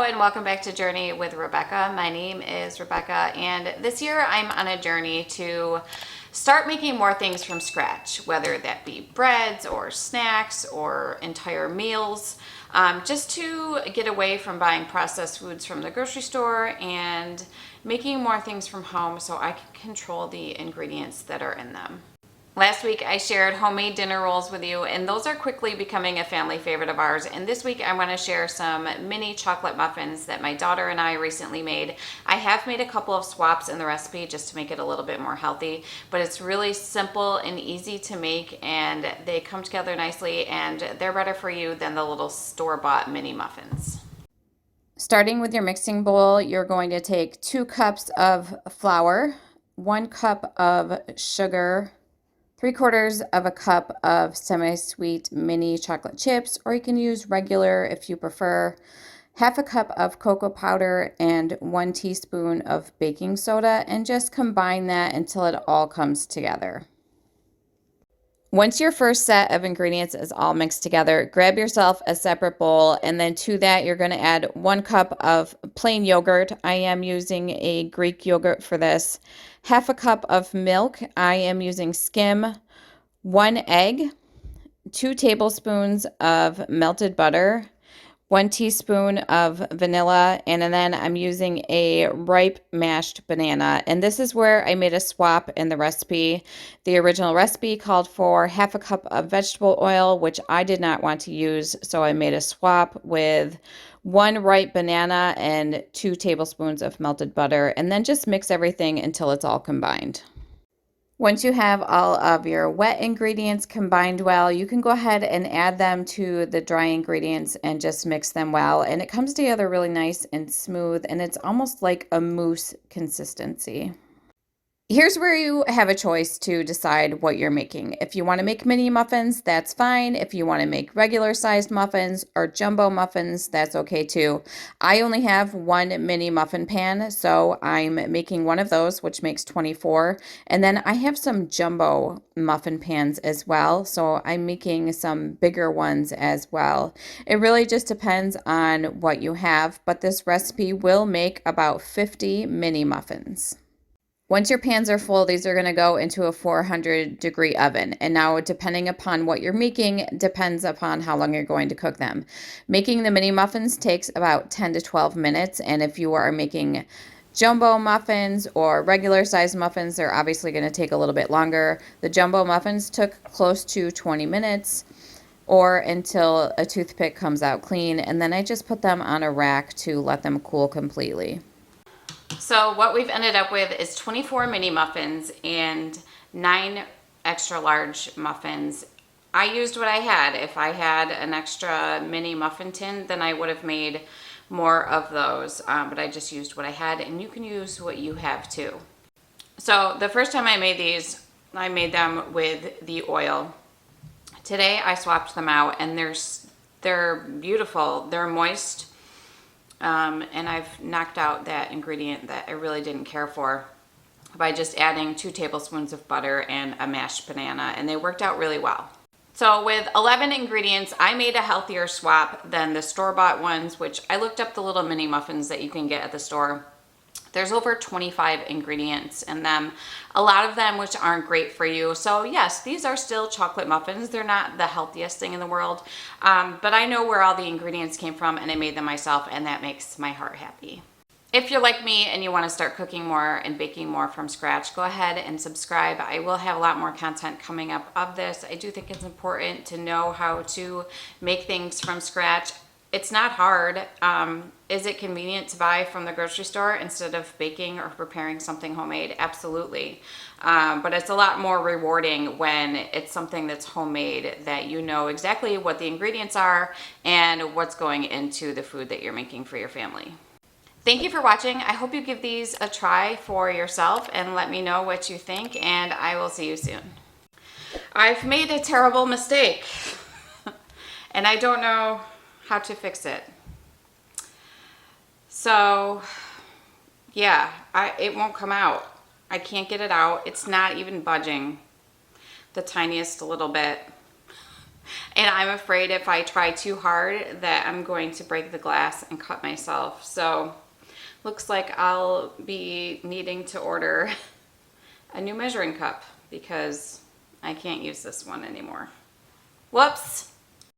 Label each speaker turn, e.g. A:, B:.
A: and welcome back to Journey with Rebecca. My name is Rebecca, and this year I'm on a journey to start making more things from scratch, whether that be breads or snacks or entire meals, just to get away from buying processed foods from the grocery store and making more things from home so I can control the ingredients that are in them. Last week I shared homemade dinner rolls with you, and those are quickly becoming a family favorite of ours. And this week I want to share some mini chocolate muffins that my daughter and I recently made. I have made a couple of swaps in the recipe just to make it a little bit more healthy, but it's really simple and easy to make, and they come together nicely, and they're better for you than the little store-bought mini muffins. Starting with your mixing bowl, you're going to take 2 cups of flour, 1 cup of sugar, 3/4 of a cup of semi-sweet mini chocolate chips, or you can use regular if you prefer, half a cup of cocoa powder, and 1 teaspoon of baking soda, and just combine that until it all comes together. Once your first set of ingredients is all mixed together, grab yourself a separate bowl, and then to that you're going to add 1 cup of plain yogurt. I am using a Greek yogurt for this. Half a cup of milk. I am using skim. 1 egg. 2 tablespoons of melted butter. 1 teaspoon of vanilla, and then I'm using a ripe mashed banana. And this is where I made a swap in the recipe. The original recipe called for half a cup of vegetable oil, which I did not want to use, so I made a swap with 1 ripe banana and 2 tablespoons of melted butter, and then just mix everything until it's all combined. Once you have all of your wet ingredients combined well, you can go ahead and add them to the dry ingredients and just mix them well. And it comes together really nice and smooth, and it's almost like a mousse consistency. Here's where you have a choice to decide what you're making. If you want to make mini muffins, that's fine. If you want to make regular sized muffins or jumbo muffins, that's okay too. I only have 1 mini muffin pan, so I'm making 1 of those, which makes 24. And then I have some jumbo muffin pans as well, so I'm making some bigger ones as well. It really just depends on what you have, but this recipe will make about 50 mini muffins. Once your pans are full, these are going to go into a 400-degree oven. And now, depending upon what you're making, depends upon how long you're going to cook them. Making the mini muffins takes about 10 to 12 minutes. And if you are making jumbo muffins or regular size muffins, they're obviously going to take a little bit longer. The jumbo muffins took close to 20 minutes or until a toothpick comes out clean. And then I just put them on a rack to let them cool completely. So what we've ended up with is 24 mini muffins and 9 extra large muffins. I used what I had. If I had an extra mini muffin tin, then I would have made more of those, but I just used what I had, and you can use what you have too. So the first time I made these, I made them with the oil. Today I swapped them out, and they're beautiful. They're moist. And I've knocked out that ingredient that I really didn't care for by just adding 2 tablespoons of butter and a mashed banana, and they worked out really well. So with 11 ingredients, I made a healthier swap than the store-bought ones, which I looked up the little mini muffins that you can get at the store. There's over 25 ingredients in them, a lot of them which aren't great for you. So yes, these are still chocolate muffins. They're not the healthiest thing in the world, but I know where all the ingredients came from, and I made them myself, and that makes my heart happy. If you're like me and you want to start cooking more and baking more from scratch, go ahead and subscribe. I will have a lot more content coming up of this. I do think it's important to know how to make things from scratch. It's not hard. Is it convenient to buy from the grocery store instead of baking or preparing something homemade? Absolutely. But it's a lot more rewarding when it's something that's homemade, that you know exactly what the ingredients are and what's going into the food that you're making for your family. Thank you for watching. I hope you give these a try for yourself and let me know what you think, and I will see you soon. I've made a terrible mistake and I don't know how to fix it. So yeah, it won't come out. I can't get it out. It's not even budging the tiniest little bit. And I'm afraid if I try too hard that I'm going to break the glass and cut myself. So looks like I'll be needing to order a new measuring cup because I can't use this one anymore. Whoops.